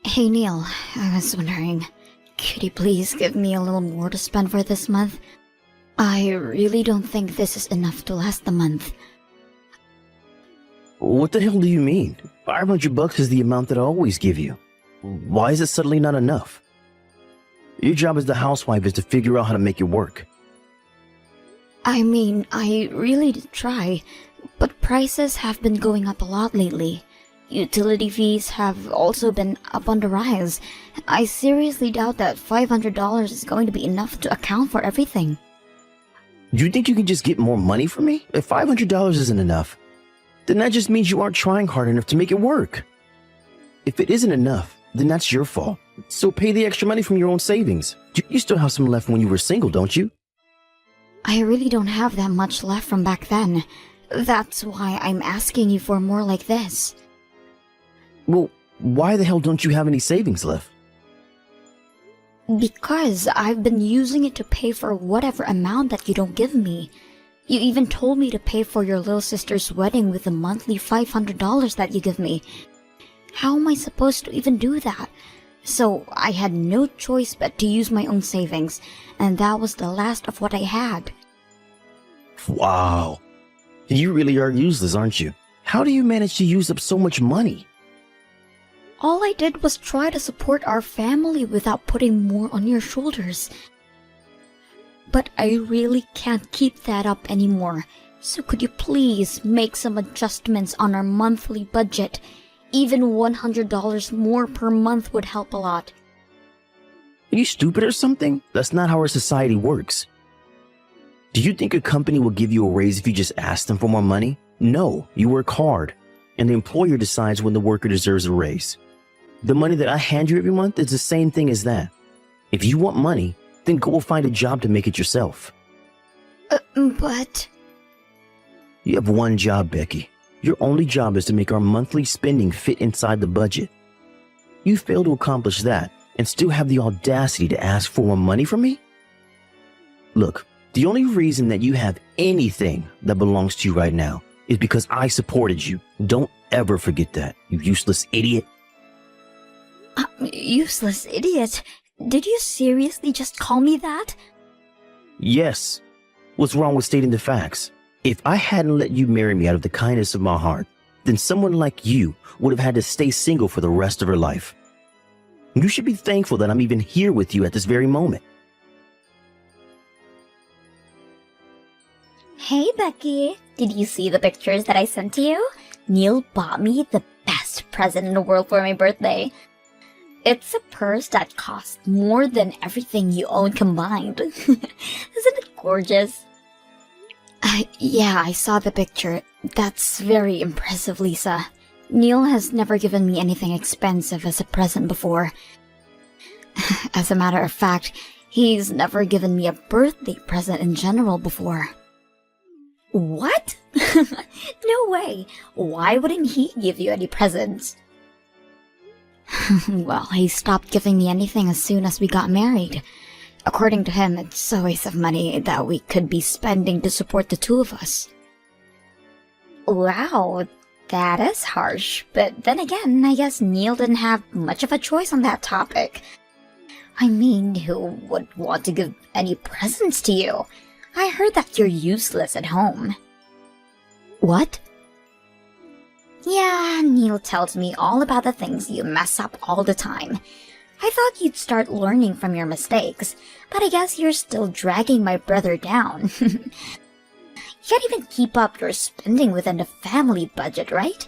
Hey Neil, I was wondering, could you please give me a little more to spend for this month? I really don't think this is enough to last the month. What the hell do you mean? $500 is the amount that I always give you. Why is it suddenly not enough? Your job as the housewife is to figure out how to make it work. I mean, I really did try, but prices have been going up a lot lately. Utility fees have also been up on the rise. I seriously doubt that $500 is going to be enough to account for everything. Do you think you can just get more money from me? If $500 isn't enough, then that just means you aren't trying hard enough to make it work. If it isn't enough, then that's your fault. So pay the extra money from your own savings. You still have some left when you were single, don't you? I really don't have that much left from back then. That's why I'm asking you for more like this. Well, why the hell don't you have any savings left? Because I've been using it to pay for whatever amount that you don't give me. You even told me to pay for your little sister's wedding with the monthly $500 that you give me. How am I supposed to even do that? So I had no choice but to use my own savings, and that was the last of what I had. Wow. You really are useless, aren't you? How do you manage to use up so much money? All I did was try to support our family without putting more on your shoulders. But I really can't keep that up anymore. So could you please make some adjustments on our monthly budget? Even $100 more per month would help a lot. Are you stupid or something? That's not how our society works. Do you think a company will give you a raise if you just ask them for more money? No, you work hard, and the employer decides when the worker deserves a raise. The money that I hand you every month is the same thing as that. If you want money, then go find a job to make it yourself. But... You have one job, Becky. Your only job is to make our monthly spending fit inside the budget. You fail to accomplish that and still have the audacity to ask for more money from me? Look, the only reason that you have anything that belongs to you right now is because I supported you. Don't ever forget that, you useless idiot. Useless idiot? Did you seriously just call me that? Yes. What's wrong with stating the facts? If I hadn't let you marry me out of the kindness of my heart, then someone like you would have had to stay single for the rest of her life. You should be thankful that I'm even here with you at this very moment. Hey Becky, did you see the pictures that I sent to you? Neil bought me the best present in the world for my birthday. It's a purse that costs more than everything you own combined. Isn't it gorgeous? Yeah, I saw the picture. That's very impressive, Lisa. Neil has never given me anything expensive as a present before. As a matter of fact, he's never given me a birthday present in general before. What? No way. Why wouldn't he give you any presents? Well, he stopped giving me anything as soon as we got married. According to him, it's a waste of money that we could be spending to support the two of us. Wow, that is harsh. But then again, I guess Neil didn't have much of a choice on that topic. I mean, who would want to give any presents to you? I heard that you're useless at home. What? Yeah, Neil tells me all about the things you mess up all the time. I thought you'd start learning from your mistakes, but I guess you're still dragging my brother down. You can't even keep up your spending within the family budget, right?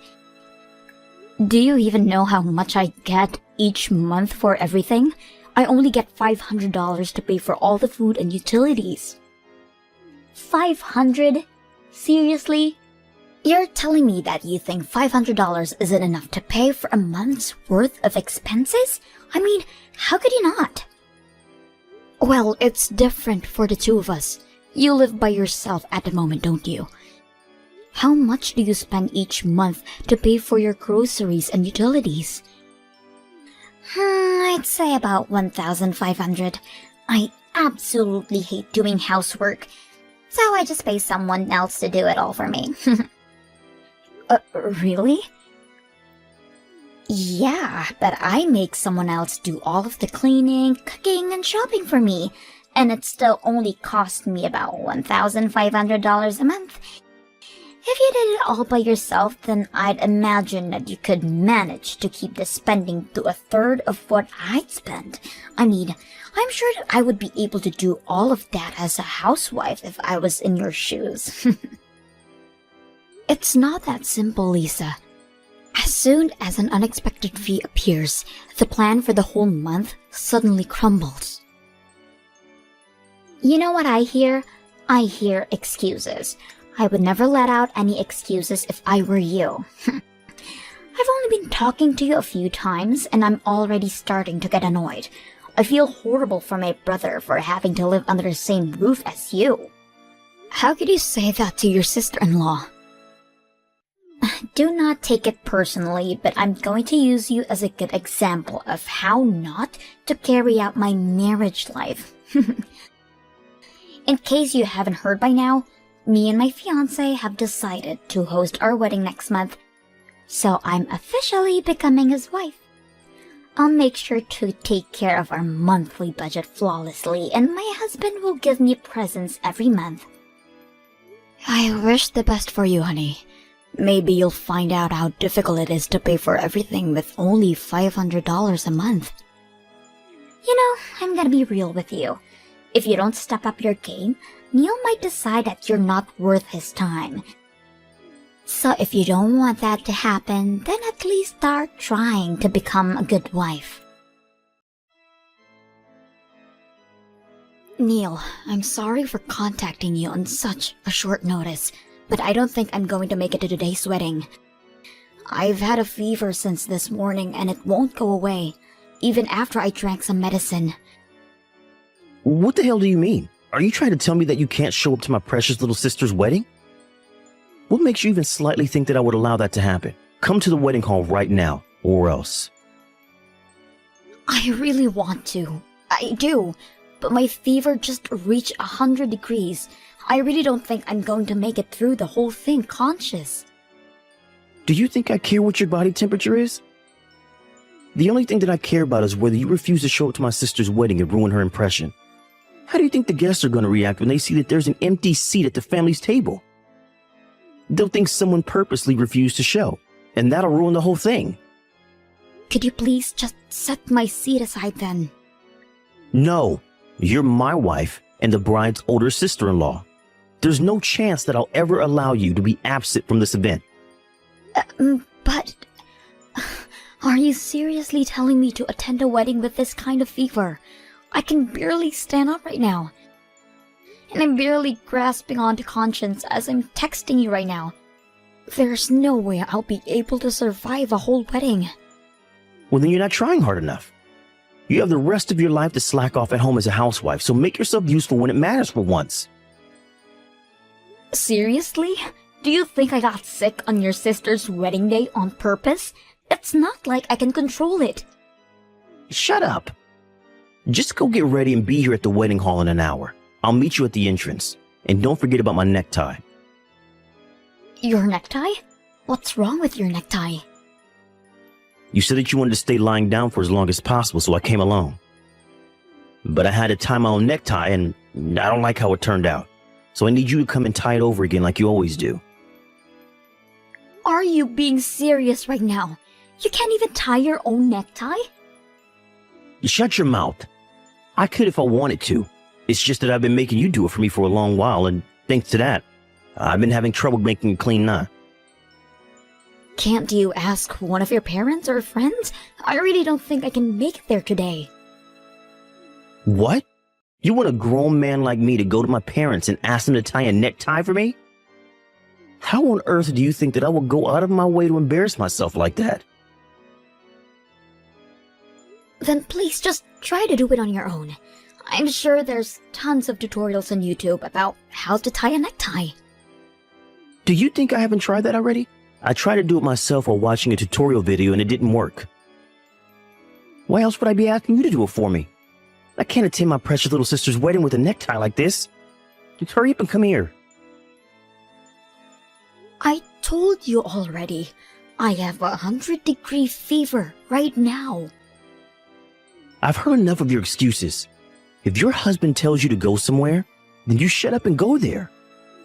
Do you even know how much I get each month for everything? I only get $500 to pay for all the food and utilities. 500? Seriously? You're telling me that you think $500 isn't enough to pay for a month's worth of expenses? I mean, how could you not? Well, it's different for the two of us. You live by yourself at the moment, don't you? How much do you spend each month to pay for your groceries and utilities? I'd say about $1,500. I absolutely hate doing housework, so I just pay someone else to do it all for me. Really? Yeah, but I make someone else do all of the cleaning, cooking, and shopping for me, and it still only cost me about $1,500 a month. If you did it all by yourself, then I'd imagine that you could manage to keep the spending to a third of what I'd spend. I mean, I'm sure that I would be able to do all of that as a housewife if I was in your shoes. It's not that simple, Lisa. As soon as an unexpected fee appears, the plan for the whole month suddenly crumbles. You know what I hear? I hear excuses. I would never let out any excuses if I were you. I've only been talking to you a few times and I'm already starting to get annoyed. I feel horrible for my brother for having to live under the same roof as you. How could you say that to your sister-in-law? Do not take it personally, but I'm going to use you as a good example of how not to carry out my marriage life. In case you haven't heard by now, me and my fiance have decided to host our wedding next month, so I'm officially becoming his wife. I'll make sure to take care of our monthly budget flawlessly, and my husband will give me presents every month. I wish the best for you, honey. Maybe you'll find out how difficult it is to pay for everything with only $500 a month. You know, I'm gonna be real with you. If you don't step up your game, Neil might decide that you're not worth his time. So if you don't want that to happen, then at least start trying to become a good wife. Neil, I'm sorry for contacting you on such a short notice, but I don't think I'm going to make it to today's wedding. I've had a fever since this morning and it won't go away, even after I drank some medicine. What the hell do you mean? Are you trying to tell me that you can't show up to my precious little sister's wedding? What makes you even slightly think that I would allow that to happen? Come to the wedding hall right now, or else. I really want to. I do. But my fever just reached 100 degrees. I really don't think I'm going to make it through the whole thing conscious. Do you think I care what your body temperature is? The only thing that I care about is whether you refuse to show up to my sister's wedding and ruin her impression. How do you think the guests are going to react when they see that there's an empty seat at the family's table? They'll think someone purposely refused to show, and that'll ruin the whole thing. Could you please just set my seat aside then? No, you're my wife and the bride's older sister-in-law. There's no chance that I'll ever allow you to be absent from this event. But... Are you seriously telling me to attend a wedding with this kind of fever? I can barely stand up right now. And I'm barely grasping onto conscience as I'm texting you right now. There's no way I'll be able to survive a whole wedding. Well, then you're not trying hard enough. You have the rest of your life to slack off at home as a housewife, so make yourself useful when it matters for once. Seriously? Do you think I got sick on your sister's wedding day on purpose? It's not like I can control it. Shut up. Just go get ready and be here at the wedding hall in an hour. I'll meet you at the entrance. And don't forget about my necktie. Your necktie? What's wrong with your necktie? You said that you wanted to stay lying down for as long as possible, so I came along. But I had to tie my own necktie, and I don't like how it turned out. So I need you to come and tie it over again like you always do. Are you being serious right now? You can't even tie your own necktie? Shut your mouth. I could if I wanted to. It's just that I've been making you do it for me for a long while, and thanks to that, I've been having trouble making a clean knot. Can't you ask one of your parents or friends? I really don't think I can make it there today. What? You want a grown man like me to go to my parents and ask them to tie a necktie for me? How on earth do you think that I will go out of my way to embarrass myself like that? Then please just try to do it on your own. I'm sure there's tons of tutorials on YouTube about how to tie a necktie. Do you think I haven't tried that already? I tried to do it myself while watching a tutorial video and it didn't work. Why else would I be asking you to do it for me? I can't attend my precious little sister's wedding with a necktie like this. Just hurry up and come here. I told you already. I have 100-degree fever right now. I've heard enough of your excuses. If your husband tells you to go somewhere, then you shut up and go there.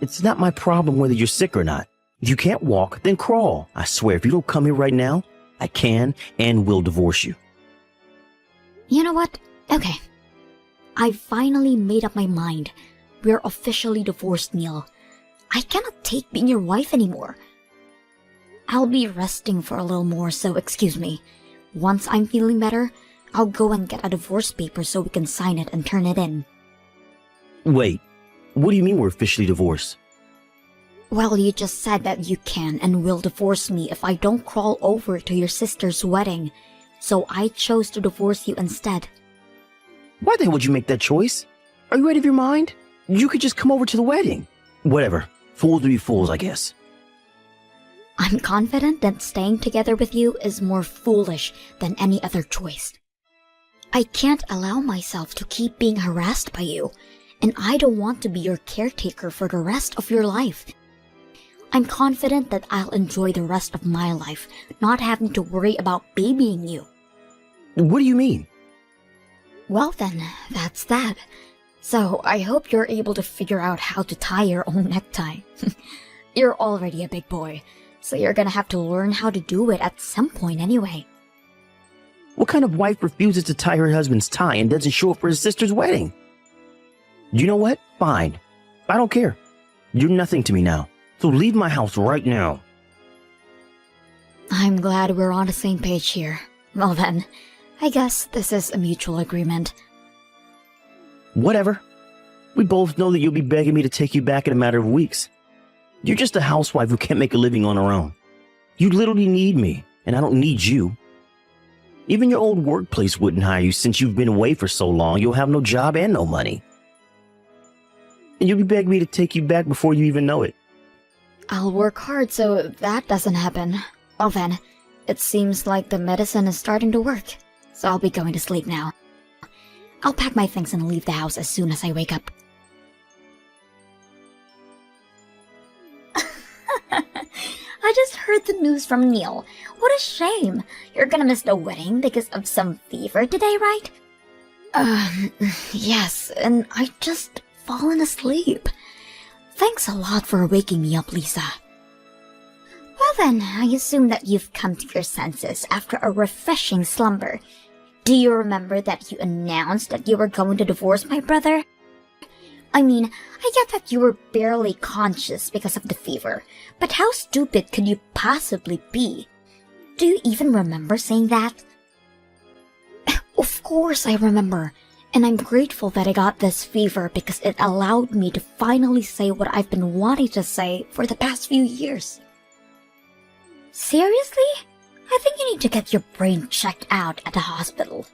It's not my problem whether you're sick or not. If you can't walk, then crawl. I swear, if you don't come here right now, I can and will divorce you. You know what? Okay. I finally made up my mind. We're officially divorced, Neil. I cannot take being your wife anymore. I'll be resting for a little more, so excuse me. Once I'm feeling better, I'll go and get a divorce paper so we can sign it and turn it in. Wait, what do you mean we're officially divorced? Well, you just said that you can and will divorce me if I don't crawl over to your sister's wedding, so I chose to divorce you instead. Why the hell would you make that choice? Are you out of your mind? You could just come over to the wedding. Whatever. Fools will be fools, I guess. I'm confident that staying together with you is more foolish than any other choice. I can't allow myself to keep being harassed by you, and I don't want to be your caretaker for the rest of your life. I'm confident that I'll enjoy the rest of my life, not having to worry about babying you. What do you mean? Well then, that's that. So I hope you're able to figure out how to tie your own necktie. You're already a big boy, so you're gonna have to learn how to do it at some point anyway. What kind of wife refuses to tie her husband's tie and doesn't show up for his sister's wedding? You know what? Fine. I don't care. You're nothing to me now, so leave my house right now. I'm glad we're on the same page here. Well then, I guess this is a mutual agreement. Whatever. We both know that you'll be begging me to take you back in a matter of weeks. You're just a housewife who can't make a living on her own. You literally need me, and I don't need you. Even your old workplace wouldn't hire you since you've been away for so long. You'll have no job and no money. And you'll be begging me to take you back before you even know it. I'll work hard so that doesn't happen. Well then, it seems like the medicine is starting to work, so I'll be going to sleep now. I'll pack my things and leave the house as soon as I wake up. I just heard the news from Neil. What a shame. You're gonna miss the wedding because of some fever today, right? Yes, and I just fallen asleep. Thanks a lot for waking me up, Lisa. Well then, I assume that you've come to your senses after a refreshing slumber. Do you remember that you announced that you were going to divorce my brother? I mean, I get that you were barely conscious because of the fever, but how stupid could you possibly be? Do you even remember saying that? Of course I remember, and I'm grateful that I got this fever because it allowed me to finally say what I've been wanting to say for the past few years. Seriously? I think you need to get your brain checked out at the hospital.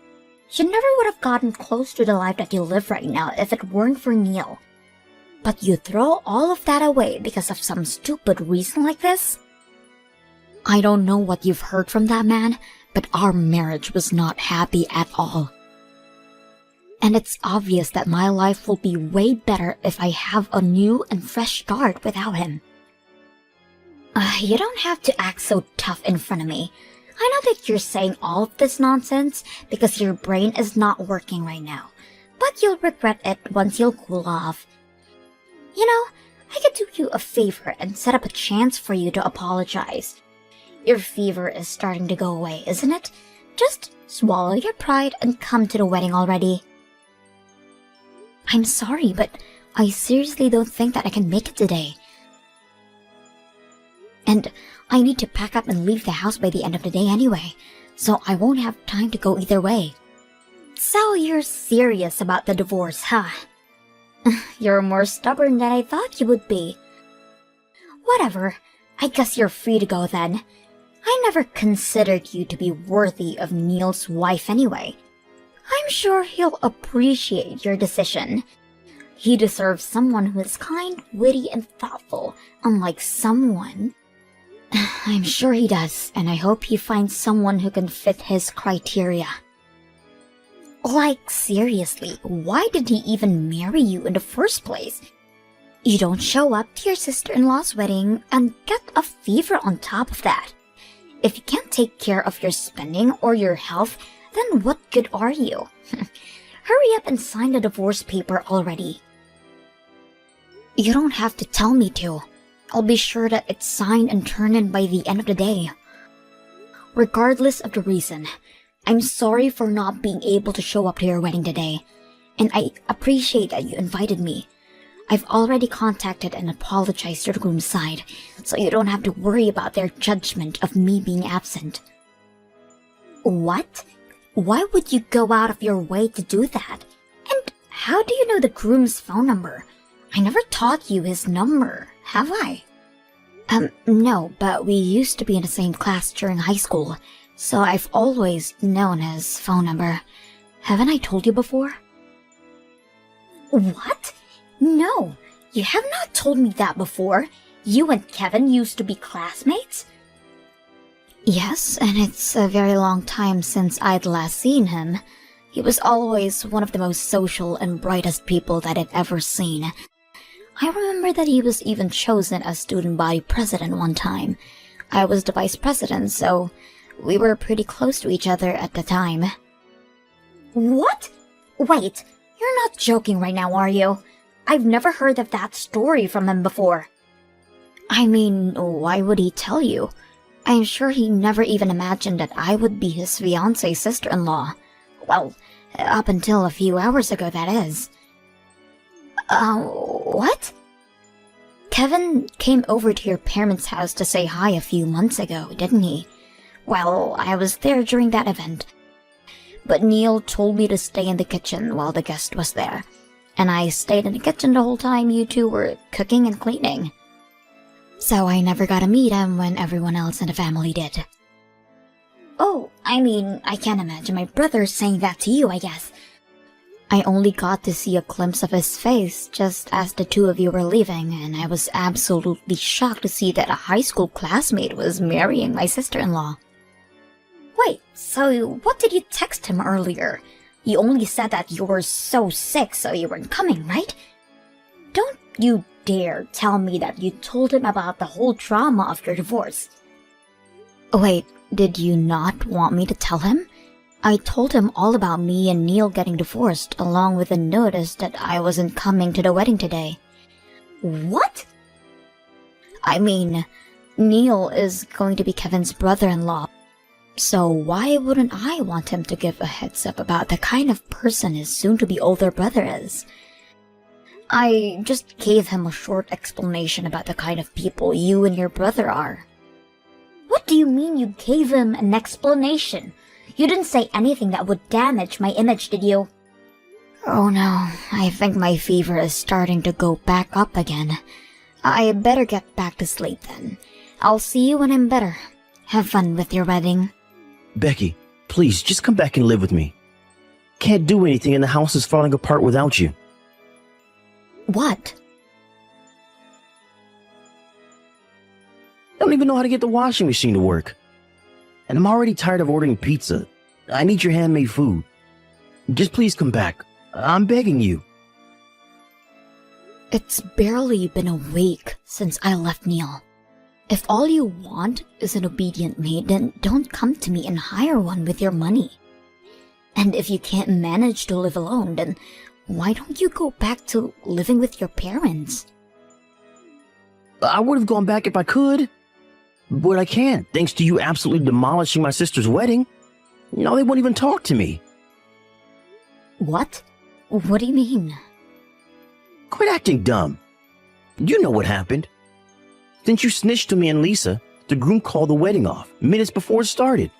You never would have gotten close to the life that you live right now if it weren't for Neil. But you throw all of that away because of some stupid reason like this? I don't know what you've heard from that man, but our marriage was not happy at all. And it's obvious that my life will be way better if I have a new and fresh start without him. You don't have to act so tough in front of me. I know that you're saying all of this nonsense because your brain is not working right now, but you'll regret it once you'll cool off. You know, I could do you a favor and set up a chance for you to apologize. Your fever is starting to go away, isn't it? Just swallow your pride and come to the wedding already. I'm sorry, but I seriously don't think that I can make it today. And I need to pack up and leave the house by the end of the day anyway, so I won't have time to go either way. So you're serious about the divorce, huh? You're more stubborn than I thought you would be. Whatever, I guess you're free to go then. I never considered you to be worthy of Neil's wife anyway. I'm sure he'll appreciate your decision. He deserves someone who is kind, witty, and thoughtful, unlike someone... I'm sure he does, and I hope he finds someone who can fit his criteria. Like, seriously, why did he even marry you in the first place? You don't show up to your sister-in-law's wedding and get a fever on top of that. If you can't take care of your spending or your health, then what good are you? Hurry up and sign the divorce paper already. You don't have to tell me to. I'll be sure that it's signed and turned in by the end of the day. Regardless of the reason, I'm sorry for not being able to show up to your wedding today, and I appreciate that you invited me. I've already contacted and apologized to the groom's side, so you don't have to worry about their judgment of me being absent. What? Why would you go out of your way to do that? And how do you know the groom's phone number? I never taught you his number, have I? No, but we used to be in the same class during high school, so I've always known his phone number. Haven't I told you before? What? No, you have not told me that before. You and Kevin used to be classmates? Yes, and it's a very long time since I'd last seen him. He was always one of the most social and brightest people that I've ever seen. I remember that he was even chosen as student body president one time. I was the vice president, so we were pretty close to each other at the time. What? Wait, you're not joking right now, are you? I've never heard of that story from him before. I mean, why would he tell you? I'm sure he never even imagined that I would be his fiancé's sister-in-law. Well, up until a few hours ago, that is. What? Kevin came over to your parents' house to say hi a few months ago, didn't he? Well, I was there during that event. But Neil told me to stay in the kitchen while the guest was there. And I stayed in the kitchen the whole time you two were cooking and cleaning. So I never got to meet him when everyone else in the family did. Oh, I mean, I can't imagine my brother saying that to you, I guess. I only got to see a glimpse of his face just as the two of you were leaving, and I was absolutely shocked to see that a high school classmate was marrying my sister-in-law. Wait, so what did you text him earlier? You only said that you were so sick so you weren't coming, right? Don't you dare tell me that you told him about the whole drama of your divorce. Wait, did you not want me to tell him? I told him all about me and Neil getting divorced, along with a notice that I wasn't coming to the wedding today. What? I mean, Neil is going to be Kevin's brother-in-law, so why wouldn't I want him to give a heads up about the kind of person his soon-to-be older brother is? I just gave him a short explanation about the kind of people you and your brother are. What do you mean you gave him an explanation? You didn't say anything that would damage my image, did you? Oh no, I think my fever is starting to go back up again. I better get back to sleep then. I'll see you when I'm better. Have fun with your wedding. Becky, please, just come back and live with me. Can't do anything and the house is falling apart without you. What? I don't even know how to get the washing machine to work. And I'm already tired of ordering pizza. I need your handmade food. Just please come back. I'm begging you. It's barely been a week since I left Neil. If all you want is an obedient maid, then don't come to me and hire one with your money. And if you can't manage to live alone, then why don't you go back to living with your parents? I would have gone back if I could. But I can't, thanks to you absolutely demolishing my sister's wedding. Now they won't even talk to me. What? What do you mean? Quit acting dumb. You know what happened. Since you snitched to me and Lisa, the groom called the wedding off minutes before it started.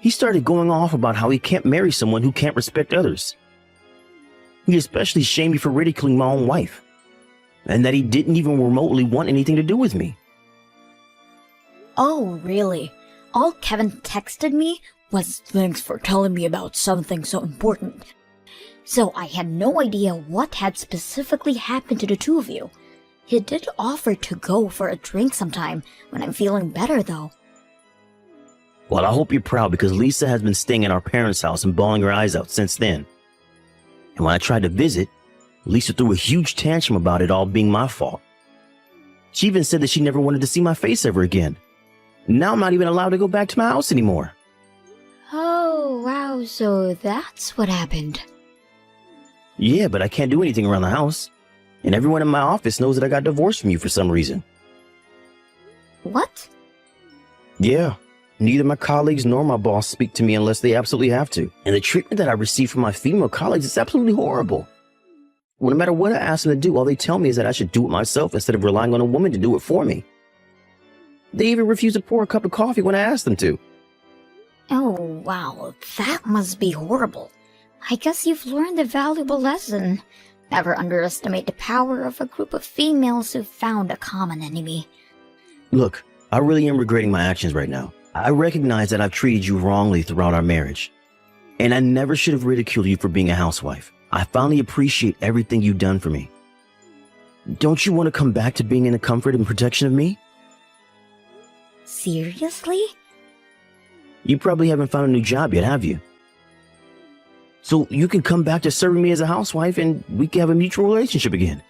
He started going off about how he can't marry someone who can't respect others. He especially shamed me for ridiculing my own wife, and that he didn't even remotely want anything to do with me. Oh, really? All Kevin texted me was thanks for telling me about something so important. So I had no idea what had specifically happened to the two of you. He did offer to go for a drink sometime when I'm feeling better, though. Well, I hope you're proud because Lisa has been staying at our parents' house and bawling her eyes out since then. And when I tried to visit, Lisa threw a huge tantrum about it all being my fault. She even said that she never wanted to see my face ever again. Now I'm not even allowed to go back to my house anymore. Oh, wow, so that's what happened. Yeah, but I can't do anything around the house. And everyone in my office knows that I got divorced from you for some reason. What? Yeah. Neither my colleagues nor my boss speak to me unless they absolutely have to. And the treatment that I receive from my female colleagues is absolutely horrible. Well, no matter what I ask them to do, all they tell me is that I should do it myself instead of relying on a woman to do it for me. They even refuse to pour a cup of coffee when I ask them to. Oh, wow, that must be horrible. I guess you've learned a valuable lesson. Never underestimate the power of a group of females who've found a common enemy. Look, I really am regretting my actions right now. I recognize that I've treated you wrongly throughout our marriage. And I never should have ridiculed you for being a housewife. I finally appreciate everything you've done for me. Don't you want to come back to being in the comfort and protection of me? Seriously? You probably haven't found a new job yet, have you? So you can come back to serving me as a housewife and we can have a mutual relationship again.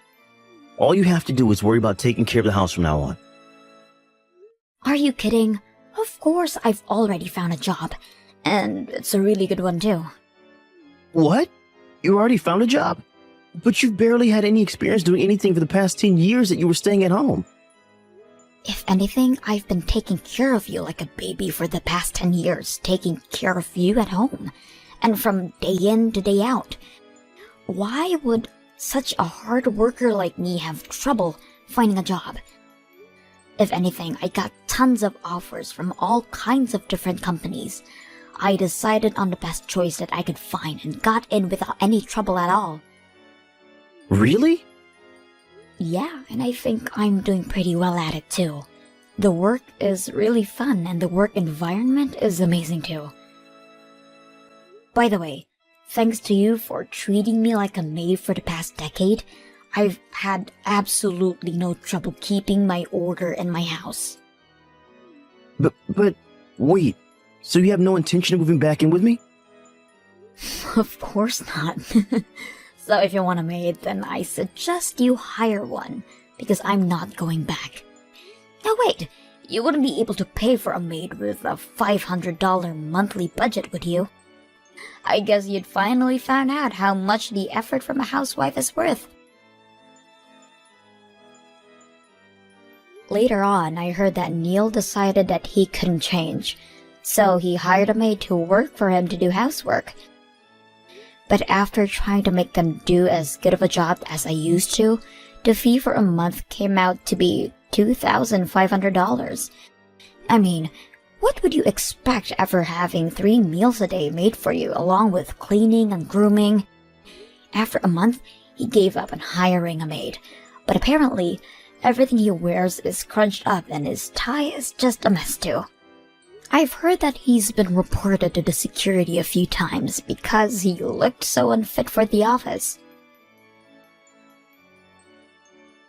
All you have to do is worry about taking care of the house from now on. Are you kidding? Of course I've already found a job. And it's a really good one too. What? You already found a job? But you've barely had any experience doing anything for the past 10 years that you were staying at home. If anything, I've been taking care of you like a baby for the past 10 years, taking care of you at home. And from day in to day out. Why would such a hard worker like me have trouble finding a job? If anything, I got tons of offers from all kinds of different companies. I decided on the best choice that I could find and got in without any trouble at all. Really? Yeah, and I think I'm doing pretty well at it too. The work is really fun and the work environment is amazing too. By the way, thanks to you for treating me like a maid for the past decade, I've had absolutely no trouble keeping my order in my house. But, wait. So you have no intention of moving back in with me? Of course not. So if you want a maid, then I suggest you hire one, because I'm not going back. Now wait, you wouldn't be able to pay for a maid with a $500 monthly budget, would you? I guess you'd finally found out how much the effort from a housewife is worth. Later on, I heard that Neil decided that he couldn't change, so he hired a maid to work for him to do housework. But after trying to make them do as good of a job as I used to, the fee for a month came out to be $2,500. I mean, what would you expect after having 3 meals a day made for you, along with cleaning and grooming? After a month, he gave up on hiring a maid, but apparently, everything he wears is crunched up and his tie is just a mess too. I've heard that he's been reported to the security a few times because he looked so unfit for the office.